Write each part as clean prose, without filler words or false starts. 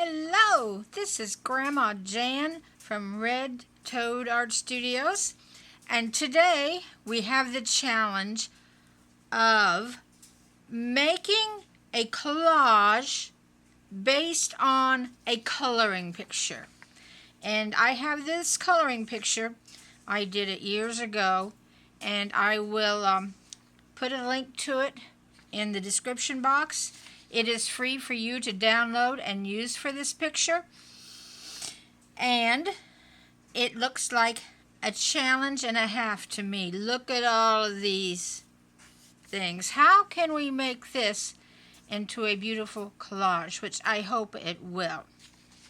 Hello, this is Grandma Jan from Red Toad Art Studios, and today we have the challenge of making a collage based on a coloring picture. And I have this coloring picture. I did it years ago, and I will put a link to it in the description box. It is free for you to download and use for this picture. And it looks like a challenge and a half to me. Look at all of these things. How can we make this into a beautiful collage, which I hope it will.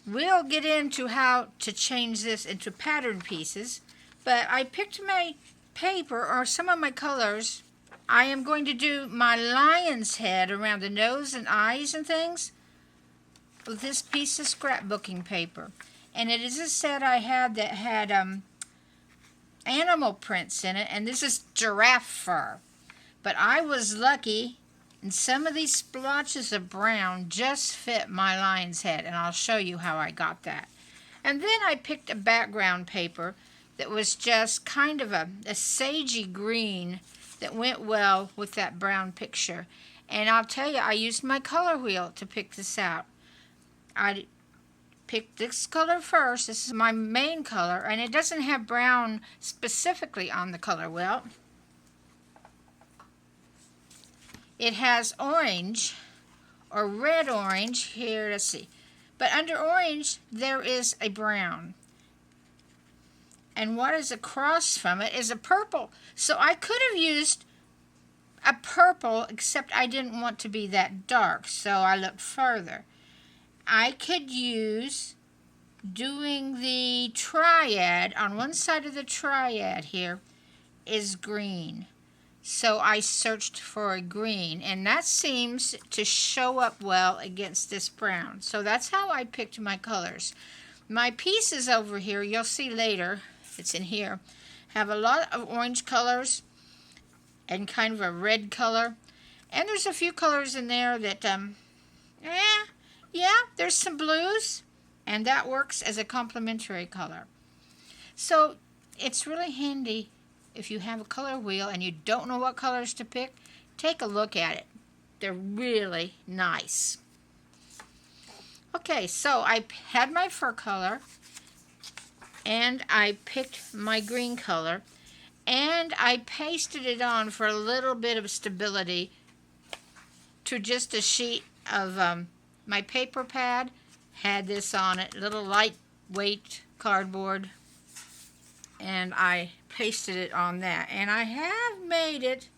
We'll get into how to change this into pattern pieces, but I picked my paper or some of my colors. I am going to do my lion's head around the nose and eyes and things with this piece of scrapbooking paper. And it is a set I had that had animal prints in it, and this is giraffe fur. But I was lucky, and some of these splotches of brown just fit my lion's head, and I'll show you how I got that. And then I picked a background paper that was just kind of a sagey green that went well with that brown picture. And I'll tell you, I used my color wheel to pick this out. I picked this color first. This is my main color, and it doesn't have brown specifically on the color wheel. It has orange or red orange here, let's see. But under orange there is a brown. And what is across from it is a purple. So I could have used a purple, except I didn't want to be that dark, so I looked further. I could use doing the triad. On one side of the triad here is green. So I searched for a green, and that seems to show up well against this brown. So that's how I picked my colors. My pieces over here, you'll see later, it's in here, have a lot of orange colors and kind of a red color. And there's a few colors in there that, there's some blues, and that works as a complementary color. So it's really handy if you have a color wheel and you don't know what colors to pick. Take a look at it. They're really nice. Okay, so I had my fur color, and I picked my green color, and I pasted it on for a little bit of stability to just a sheet of my paper pad. Had this on it, little lightweight cardboard, and I pasted it on that. And I have made it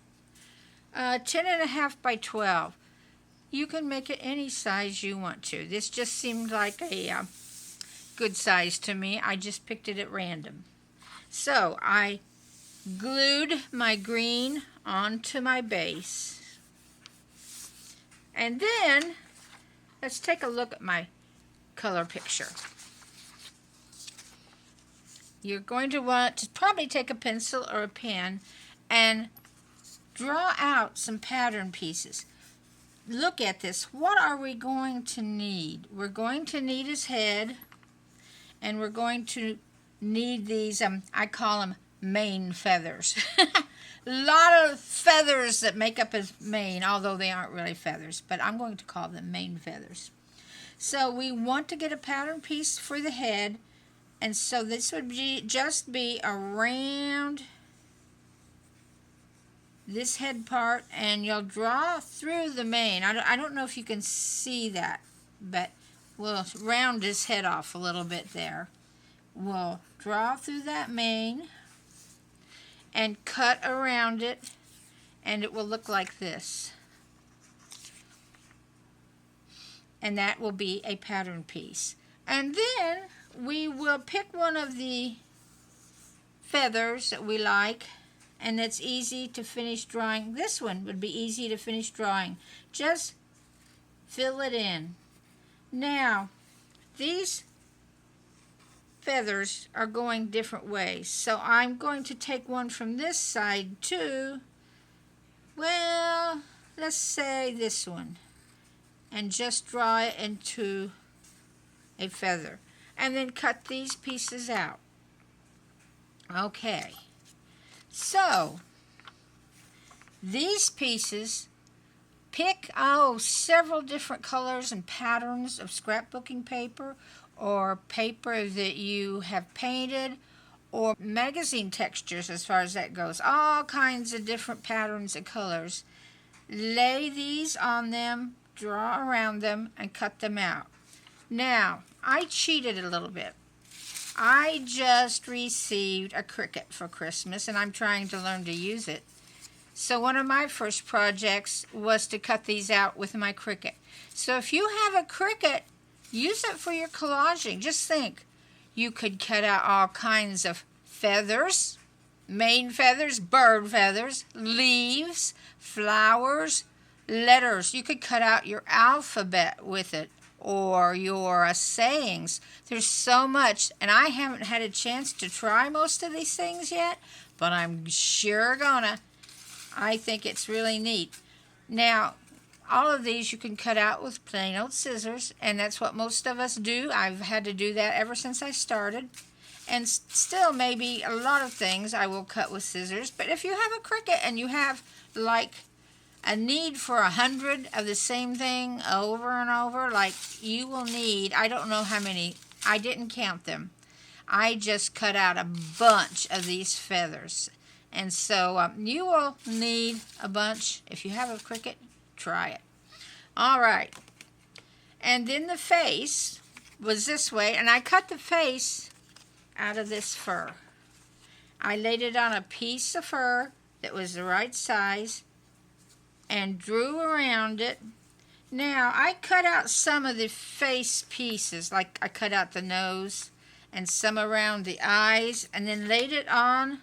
10.5 by 12. You can make it any size you want to. This just seemed like a good size to me. I just picked it at random. So I glued my green onto my base. And then let's take a look at my color picture. You're going to want to probably take a pencil or a pen and draw out some pattern pieces. Look at this. What are we going to need? We're going to need his head, and we're going to need these, I call them mane feathers. A lot of feathers that make up his mane, although they aren't really feathers, but I'm going to call them mane feathers. So we want to get a pattern piece for the head, and so this would just be around this head part, and you'll draw through the mane. I don't know if you can see that, but we'll round his head off a little bit there. We'll draw through that mane and cut around it, and it will look like this. And that will be a pattern piece. And then we will pick one of the feathers that we like, and it's easy to finish drawing. This one would be easy to finish drawing. Just fill it in. Now, these feathers are going different ways, so I'm going to take one from this side too. Well, let's say this one, and just draw it into a feather. And then cut these pieces out. Okay, so these pieces, pick several different colors and patterns of scrapbooking paper or paper that you have painted or magazine textures as far as that goes. All kinds of different patterns and colors. Lay these on them, draw around them, and cut them out. Now, I cheated a little bit. I just received a Cricut for Christmas, and I'm trying to learn to use it. So one of my first projects was to cut these out with my Cricut. So if you have a Cricut, use it for your collaging. Just think, you could cut out all kinds of feathers, mane feathers, bird feathers, leaves, flowers, letters. You could cut out your alphabet with it or your sayings. There's so much, and I haven't had a chance to try most of these things yet, but I'm sure gonna. I think it's really neat. Now, all of these you can cut out with plain old scissors, and that's what most of us do. I've had to do that ever since I started. And still, maybe a lot of things I will cut with scissors. But if you have a Cricut and you have, like, a need for 100 of the same thing over and over, like you will need, I don't know how many, I didn't count them. I just cut out a bunch of these feathers. And so you will need a bunch. If you have a Cricut, try it. All right. And then the face was this way, and I cut the face out of this fur. I laid it on a piece of fur that was the right size and drew around it. Now, I cut out some of the face pieces, like I cut out the nose and some around the eyes, and then laid it on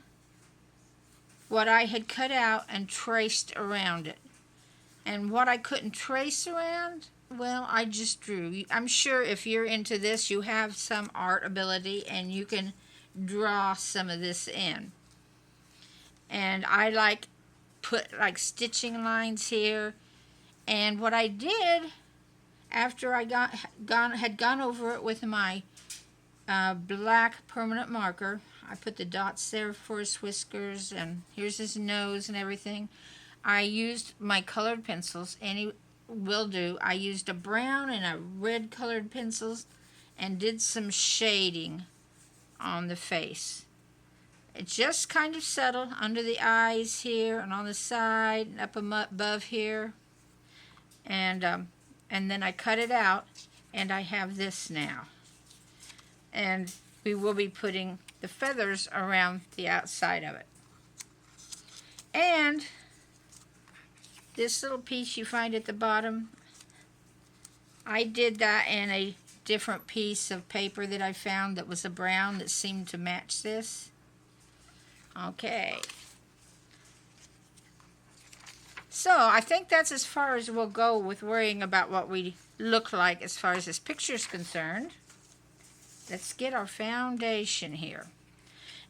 what I had cut out and traced around it. And what I couldn't trace around, well, I just drew. I'm sure if you're into this, you have some art ability and you can draw some of this in. And I put stitching lines here. And what I did after I had gone over it with my black permanent marker, I put the dots there for his whiskers, and here's his nose and everything. I used my colored pencils, any will do. I used a brown and a red colored pencils and did some shading on the face. It just kind of settled under the eyes here and on the side and up above here. And then I cut it out, and I have this now. And we will be putting the feathers around the outside of it. And this little piece you find at the bottom, I did that in a different piece of paper that I found that was a brown that seemed to match this. Okay. So I think that's as far as we'll go with worrying about what we look like as far as this picture is concerned. Let's get our foundation here.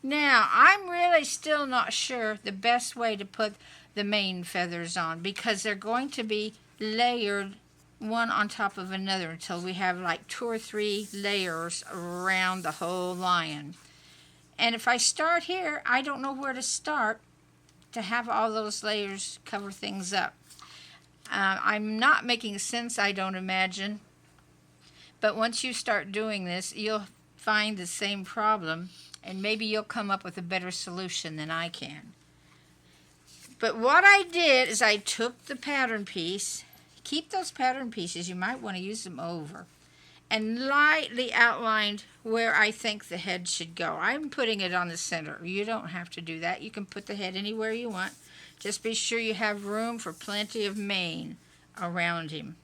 Now, I'm really still not sure the best way to put the mane feathers on, because they're going to be layered one on top of another until we have like 2 or 3 layers around the whole lion. And if I start here, I don't know where to start to have all those layers cover things up. I'm not making sense, I don't imagine. But once you start doing this, you'll find the same problem, and maybe you'll come up with a better solution than I can. But what I did is I took the pattern piece, keep those pattern pieces, you might want to use them over, and lightly outlined where I think the head should go. I'm putting it on the center. You don't have to do that. You can put the head anywhere you want. Just be sure you have room for plenty of mane around him.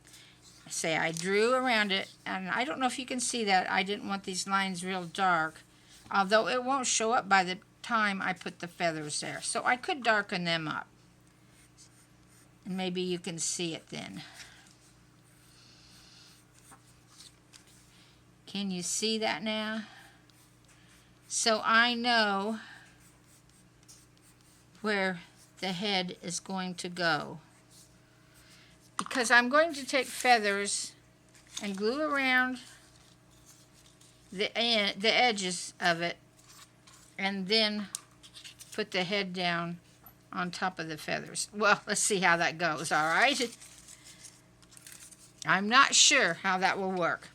Say I drew around it, and I don't know if you can see that. I didn't want these lines real dark, although it won't show up by the time I put the feathers there. So I could darken them up. And maybe you can see it then. Can you see that now? So I know where the head is going to go. Because I'm going to take feathers and glue around the edges of it, and then put the head down on top of the feathers. Well, let's see how that goes, all right? I'm not sure how that will work,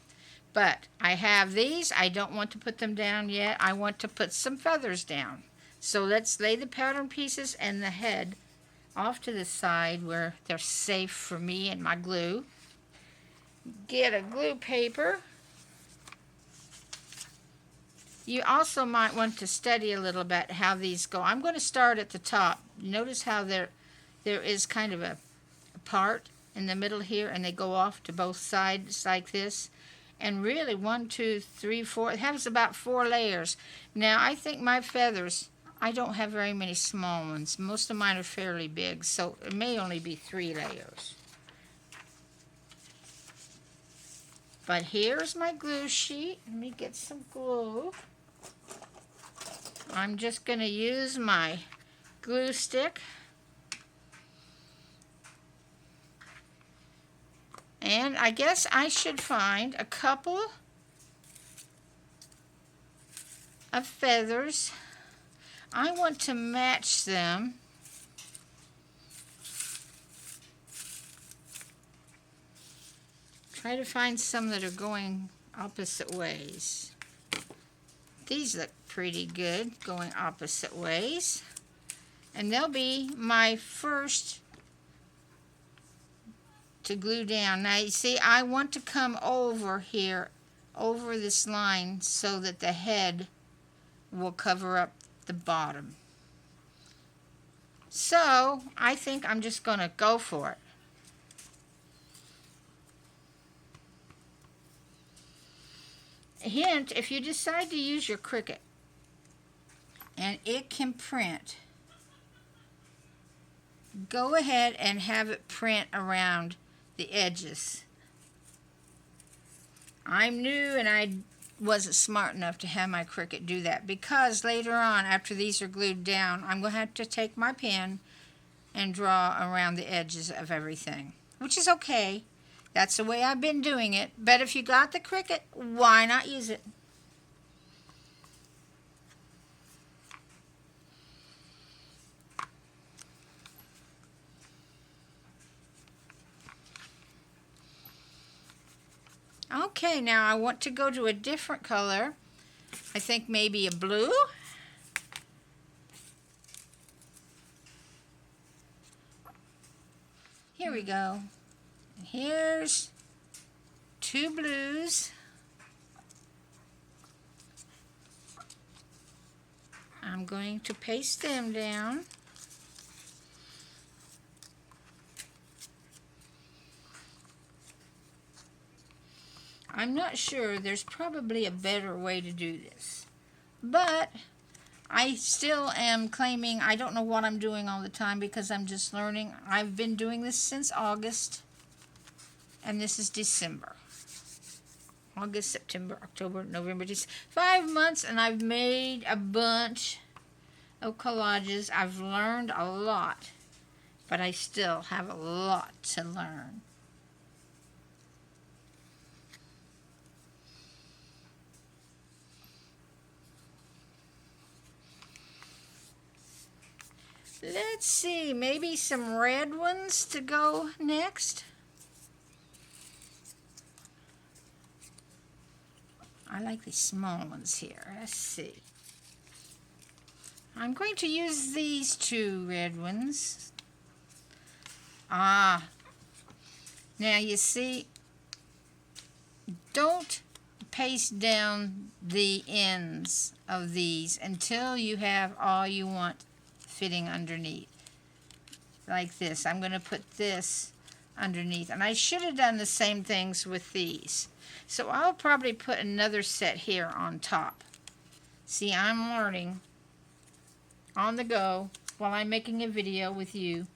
but I have these. I don't want to put them down yet. I want to put some feathers down. So let's lay the pattern pieces and the head off to the side where they're safe for me and my glue. Get a glue paper. You also might want to study a little bit how these go. I'm going to start at the top. Notice how there is kind of a part in the middle here, and they go off to both sides like this. And really, 1, 2, 3, 4, it has about 4 layers. Now, I think my feathers, I don't have very many small ones. Most of mine are fairly big, so it may only be 3 layers. But here's my glue sheet. Let me get some glue. I'm just going to use my glue stick. And I guess I should find a couple of feathers. I want to match them. Try to find some that are going opposite ways. These look pretty good going opposite ways. And they'll be my first to glue down. Now you see, I want to come over here, over this line, so that the head will cover up the bottom. So I think I'm just going to go for it. Hint, if you decide to use your Cricut and it can print, go ahead and have it print around the edges. I'm new and I wasn't smart enough to have my Cricut do that, because later on, after these are glued down, I'm going to have to take my pen and draw around the edges of everything, which is okay. That's the way I've been doing it. But if you got the Cricut, why not use it? Okay, now I want to go to a different color. I think maybe a blue. Here we go. And here's 2 blues. I'm going to paste them down. I'm not sure. There's probably a better way to do this. But I still am claiming I don't know what I'm doing all the time, because I'm just learning. I've been doing this since August, and this is December. August, September, October, November, December. 5 months, and I've made a bunch of collages. I've learned a lot, but I still have a lot to learn. Let's see, maybe some red ones to go next. I like these small ones here. Let's see. I'm going to use these 2 red ones. Now you see, don't paste down the ends of these until you have all you want fitting underneath. Like this. I'm going to put this underneath. And I should have done the same things with these. So I'll probably put another set here on top. See, I'm learning on the go while I'm making a video with you.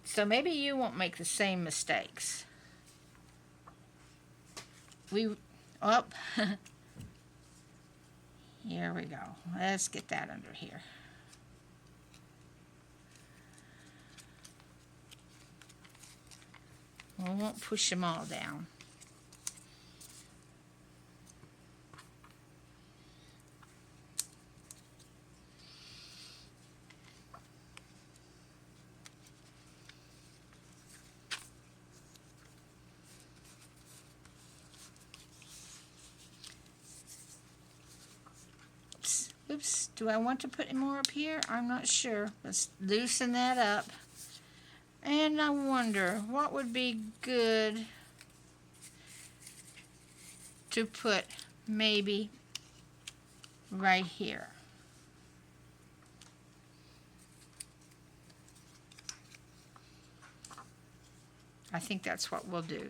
So maybe you won't make the same mistakes. Here we go. Let's get that under here. We won't push them all down. oops, do I want to put more up here? I'm not sure. Let's loosen that up. And I wonder what would be good to put maybe right here. I think that's what we'll do.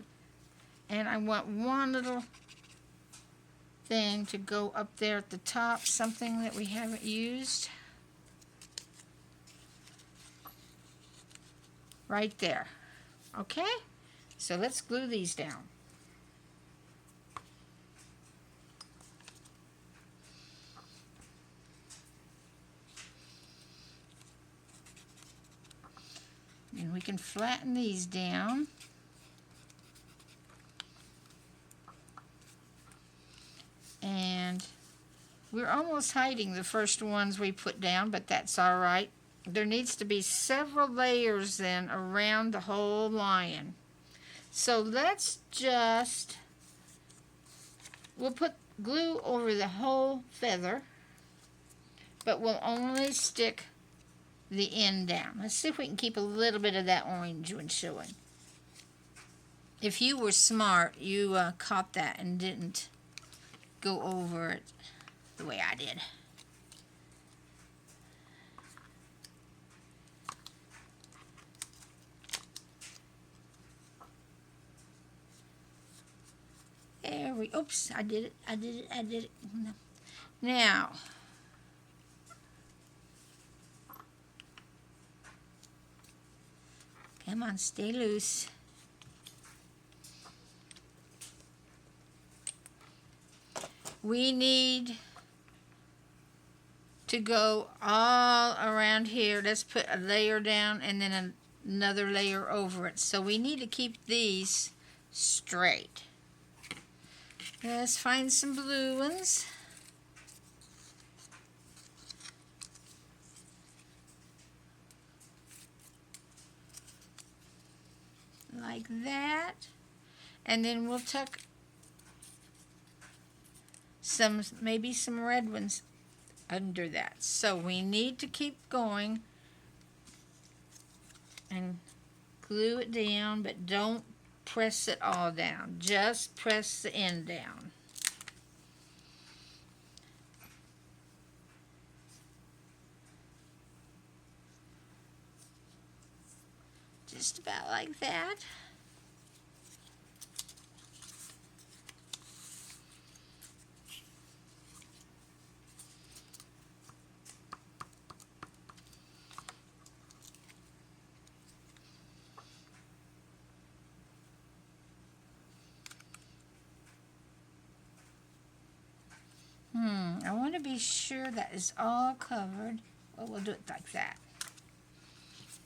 And I want one little thing to go up there at the top, something that we haven't used. Right there. Okay? So let's glue these down. And we can flatten these down. And we're almost hiding the first ones we put down, but that's all right. There needs to be several layers then around the whole lion. So let's just, we'll put glue over the whole feather, but we'll only stick the end down. Let's see if we can keep a little bit of that orange one showing. If you were smart, you caught that and didn't go over it the way I did. There we, oops, I did it. Now, come on, stay loose. We need to go all around here. Let's put a layer down and then another layer over it. So we need to keep these straight. Let's find some blue ones. Like that. And then we'll tuck maybe some red ones under that. So we need to keep going and glue it down, but don't press it all down. Just press the end down. Just about like that. I want to be sure that is all covered. Well, we'll do it like that.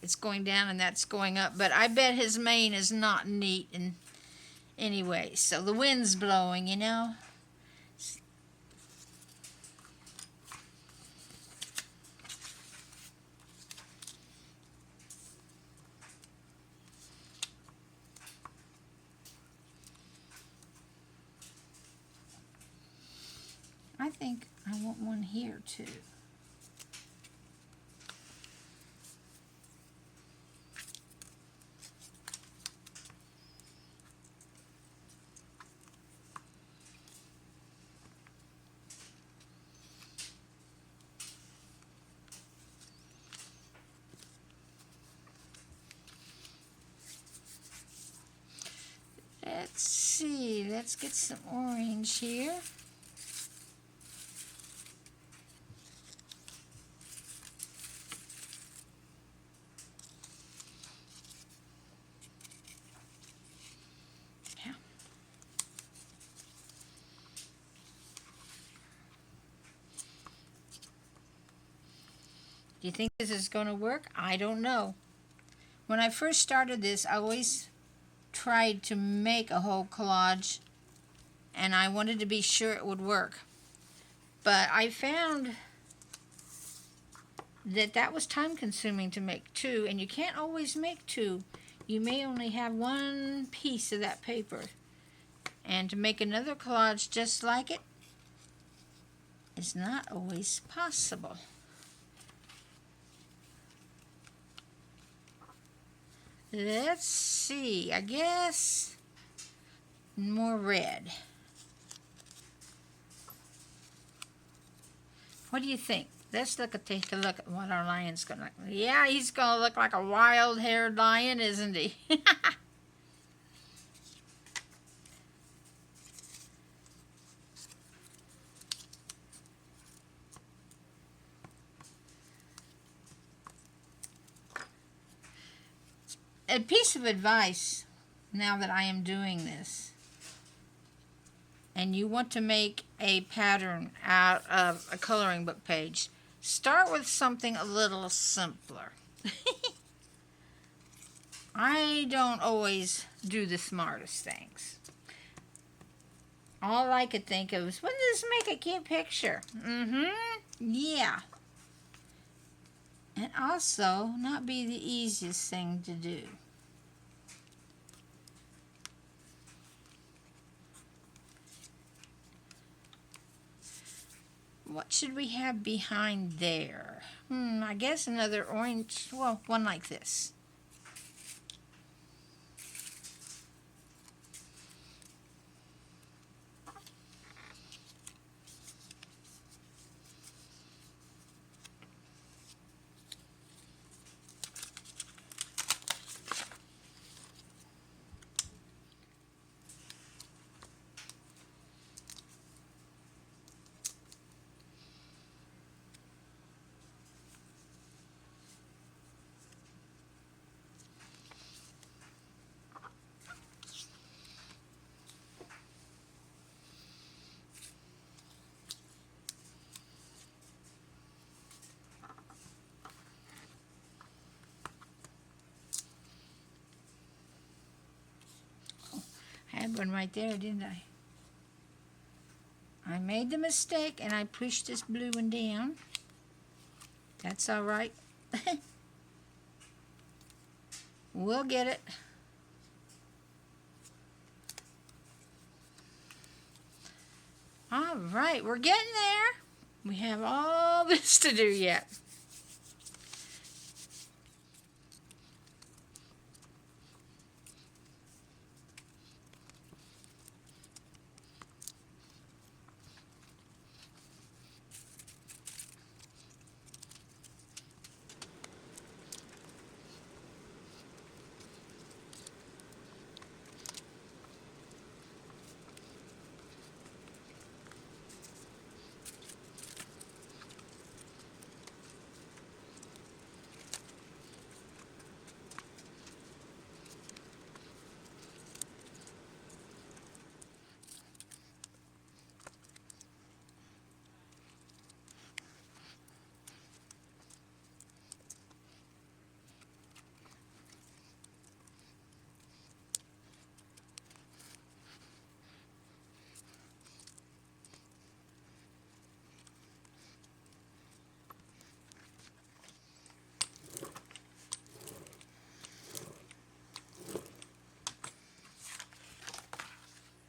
It's going down and that's going up, but I bet his mane is not neat and anyway, so the wind's blowing, you know. I think I want one here too. Let's see, let's get some orange here. Yeah. Do you think this is going to work? I don't know. When I first started this, I always tried to make a whole collage and I wanted to be sure it would work. But I found that that was time consuming to make two, and you can't always make two. You may only have one piece of that paper. And to make another collage just like it, is not always possible. Let's see, I guess more red. What do you think? Let's take a look at what our lion's going to look like. Yeah, he's going to look like a wild-haired lion, isn't he? A piece of advice now that I am doing this, and you want to make a pattern out of a coloring book page, start with something a little simpler. I don't always do the smartest things. All I could think of is, wouldn't this make a cute picture? Yeah. And also, not be the easiest thing to do. What should we have behind there? I guess another orange, well, one like this. I had one right there, didn't I? I made the mistake and I pushed this blue one down. That's all right. We'll get it. All right, we're getting there. We have all this to do yet.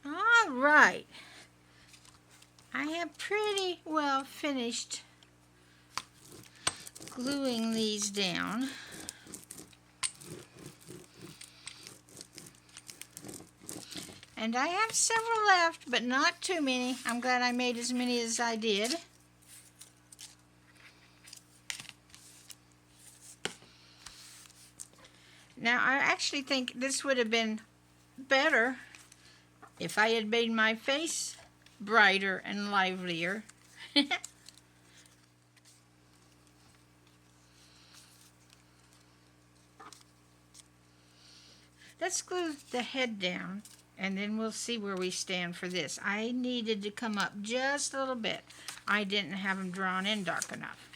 All right. I have pretty well finished gluing these down. And I have several left, but not too many. I'm glad I made as many as I did. Now, I actually think this would have been better if I had made my face brighter and livelier. Let's glue the head down, and then we'll see where we stand for this. I needed to come up just a little bit. I didn't have them drawn in dark enough.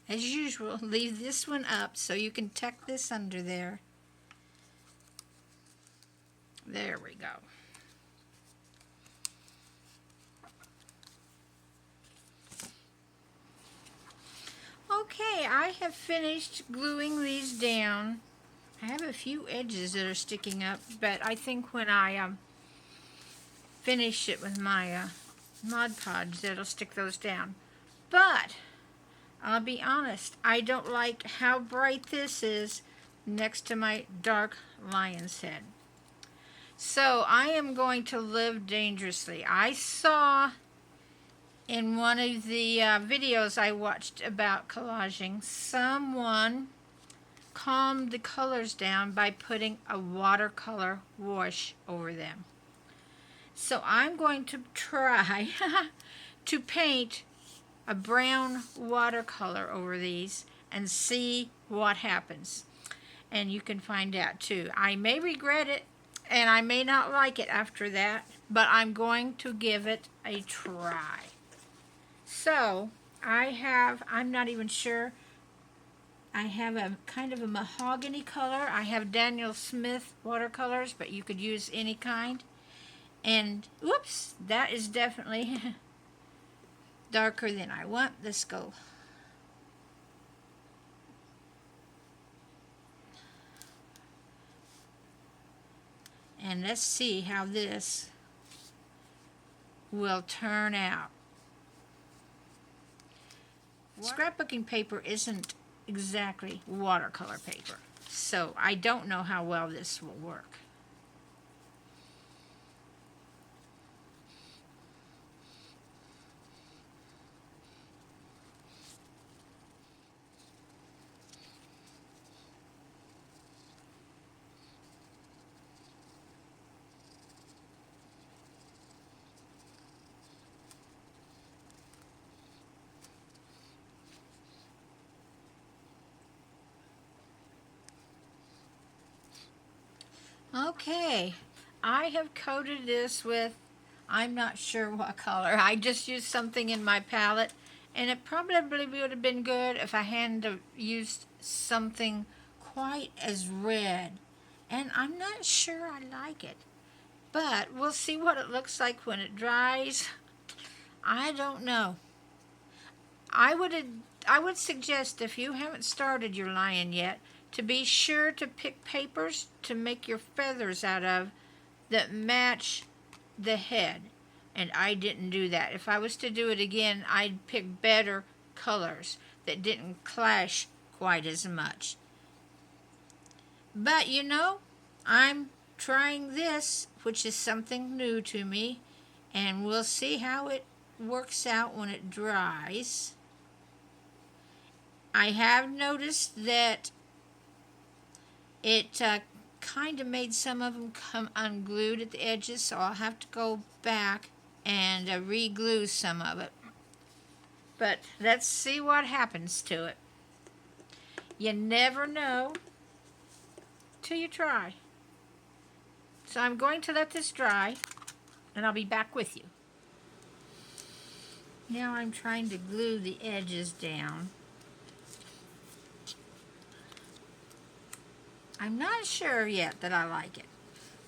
as usual, leave this one up so you can tuck this under there. There we go. Okay, I have finished gluing these down. I have a few edges that are sticking up, but I think when I finish it with my Mod Podge, that'll stick those down. But I'll be honest, I don't like how bright this is next to my dark lion's head. So I am going to live dangerously. I saw in one of the videos I watched about collaging, someone calmed the colors down by putting a watercolor wash over them. So I'm going to try to paint a brown watercolor over these and see what happens. And you can find out too. I may regret it and I may not like it after that, but I'm going to give it a try. So I'm not even sure, I have a kind of a mahogany color. I have Daniel Smith watercolors, but you could use any kind. And, whoops, that is definitely darker than I want. Let's go. And let's see how this will turn out. Scrapbooking paper isn't exactly watercolor paper, so I don't know how well this will work. Okay, I have coated this with, I'm not sure what color. I just used something in my palette, and it probably would have been good if I hadn't used something quite as red. And I'm not sure I like it, but we'll see what it looks like when it dries. I don't know. I would suggest, if you haven't started your lion yet, to be sure to pick papers to make your feathers out of that match the head. And I didn't do that. If I was to do it again, I'd pick better colors that didn't clash quite as much. But you know, I'm trying this, which is something new to me, and we'll see how it works out when it dries. I have noticed that it kind of made some of them come unglued at the edges, so I'll have to go back and re-glue some of it. But let's see what happens to it. You never know till you try. So I'm going to let this dry, and I'll be back with you. Now I'm trying to glue the edges down. I'm not sure yet that I like it,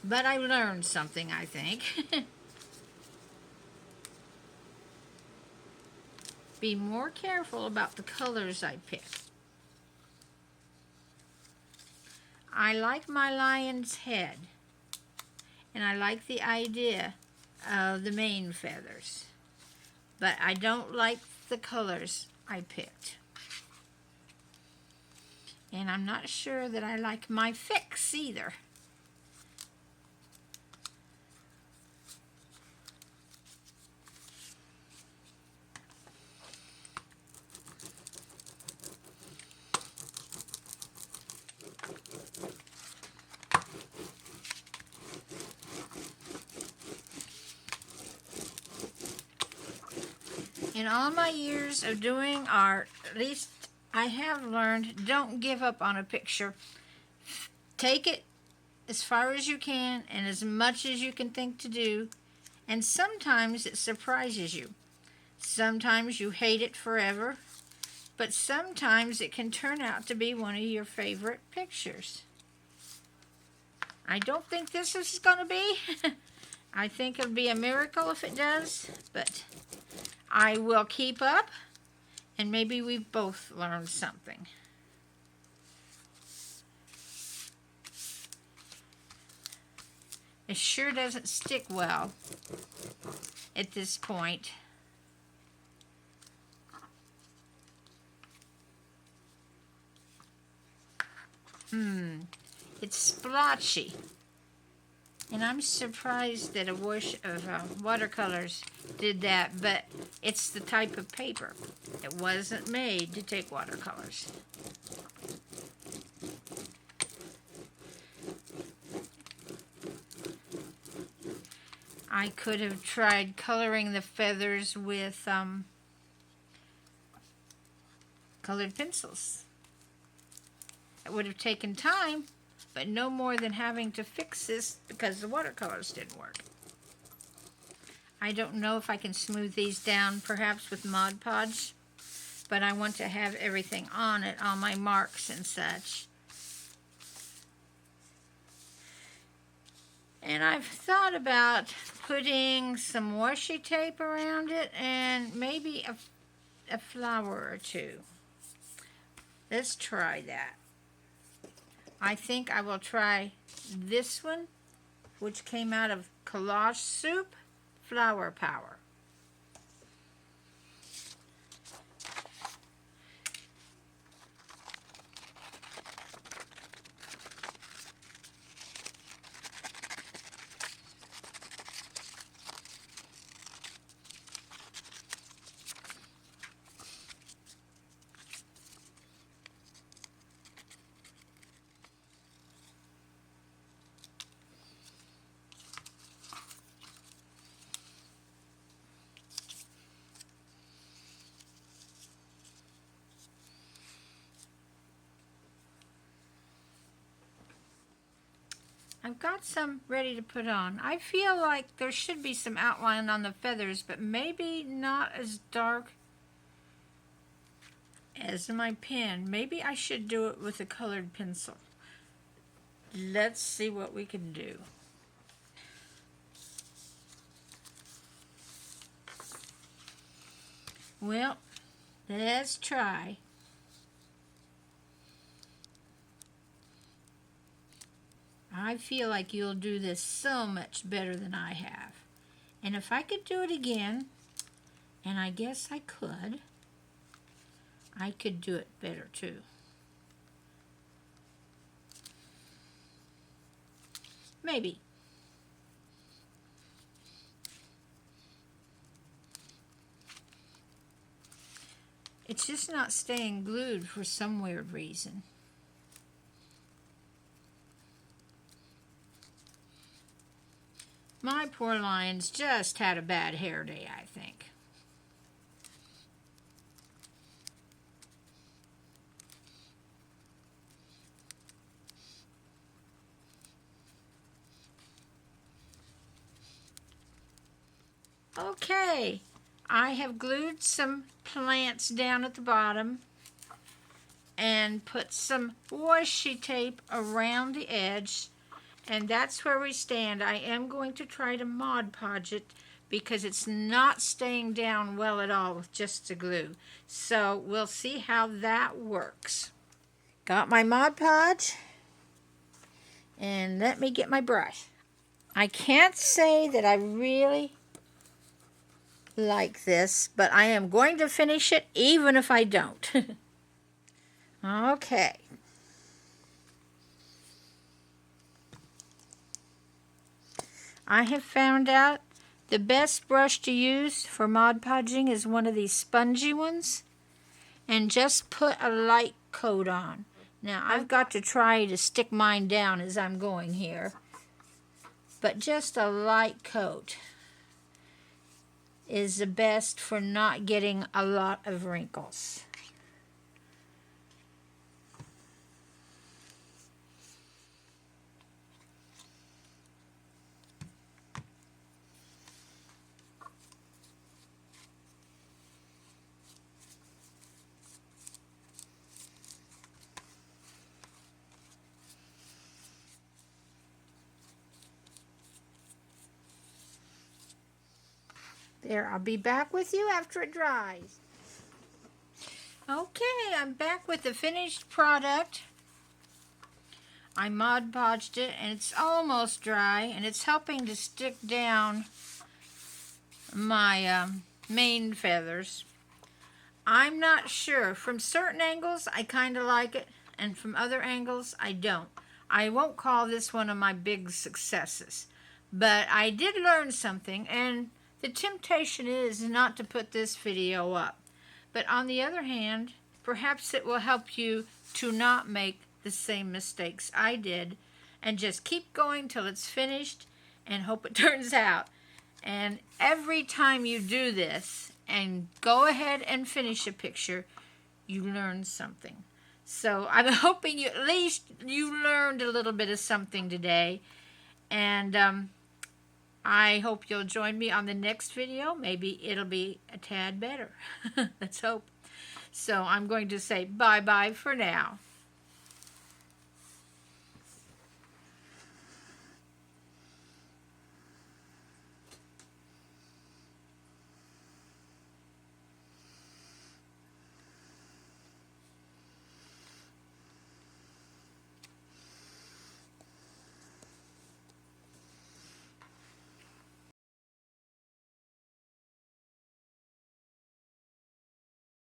but I learned something, I think. Be more careful about the colors I pick. I like my lion's head, and I like the idea of the mane feathers, but I don't like the colors I picked. And I'm not sure that I like my fix either. In all my years of doing art, at least I have learned, don't give up on a picture. Take it as far as you can and as much as you can think to do, and sometimes it surprises you. Sometimes you hate it forever, but sometimes it can turn out to be one of your favorite pictures. I don't think this is going to be. I think it'll be a miracle if it does, but I will keep up, and maybe we've both learned something. It sure doesn't stick well at this point. It's splotchy. And I'm surprised that a wash of watercolors did that, but it's the type of paper. It wasn't made to take watercolors. I could have tried coloring the feathers with colored pencils. It would have taken time, but no more than having to fix this because the watercolors didn't work. I don't know if I can smooth these down, perhaps with Mod Podge, but I want to have everything on it, all my marks and such. And I've thought about putting some washi tape around it and maybe a flower or two. Let's try that. I think I will try this one, which came out of Collage Soup Flower Power. I've got some ready to put on. I feel like there should be some outline on the feathers, but maybe not as dark as my pen. Maybe I should do it with a colored pencil. Let's see what we can do. Well, let's try. I feel like you'll do this so much better than I have. And if I could do it again, and I guess I could do it better too. Maybe. It's just not staying glued for some weird reason. My poor lion's just had a bad hair day, I think. Okay, I have glued some plants down at the bottom and put some washi tape around the edge, and that's where we stand. I am going to try to Mod Podge it because it's not staying down well at all with just the glue. So we'll see how that works. Got my Mod Podge, and let me get my brush. I can't say that I really like this, but I am going to finish it even if I don't. Okay. I have found out the best brush to use for Mod Podging is one of these spongy ones, and just put a light coat on. Now I've got to try to stick mine down as I'm going here, but just a light coat is the best for not getting a lot of wrinkles. There, I'll be back with you after it dries. Okay, I'm back with the finished product. I Mod Podged it, and it's almost dry, and it's helping to stick down my mane feathers. I'm not sure. From certain angles, I kind of like it, and from other angles, I don't. I won't call this one of my big successes, but I did learn something, and the temptation is not to put this video up. But on the other hand, perhaps it will help you to not make the same mistakes I did, and just keep going till it's finished and hope it turns out. And every time you do this and go ahead and finish a picture, you learn something. So I'm hoping at least you learned a little bit of something today. And I hope you'll join me on the next video. Maybe it'll be a tad better. Let's hope. So I'm going to say bye-bye for now.